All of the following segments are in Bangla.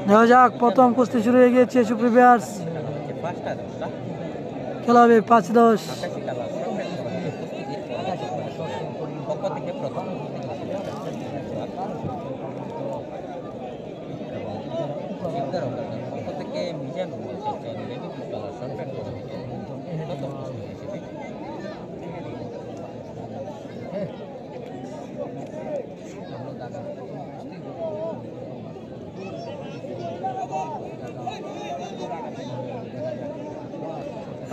নেওয়া যাক, প্রথম কুস্তি শুরু হয়ে গিয়েছে সুপ্রিয় ভিউয়ার্স। খেলা হবে 5-10।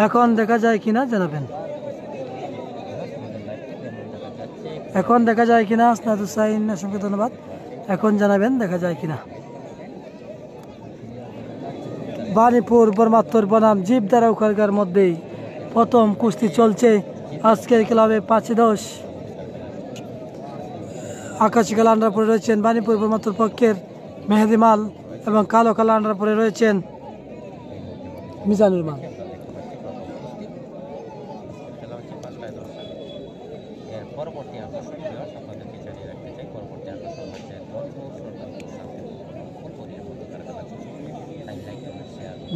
এখন দেখা যায় কিনা জানাবেন। এখন দেখা যায় কিনা আসনাদ হুসাইন, অসংখ্য ধন্যবাদ। এখন জানাবেন দেখা যায় কিনা। বাণীপুর বর্মাত্তর বনাম জীবদারা উখারগার মধ্যেই প্রথম কুস্তি চলছে আজকের ক্লাবে 5-10। আকাশি কালা আন্ডার পরে রয়েছেন বাণীপুর বর্মাত্তর পক্ষের মেহেদি মাল এবং কালো কালা আন্ডার পরে রয়েছেন মিজানুর মাল।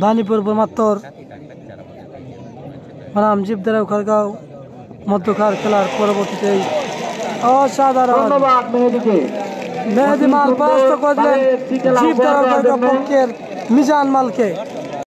বাণীপুর বর্মাত্তর বনাম জীবদারা উখারগাঁও মধ্যকার খেলার পরবর্তীতে অসাধারণ মেহেদি মাল পরাস্ত করলেন জীবদারা উখারগাঁও পক্ষের মিজান মালকে।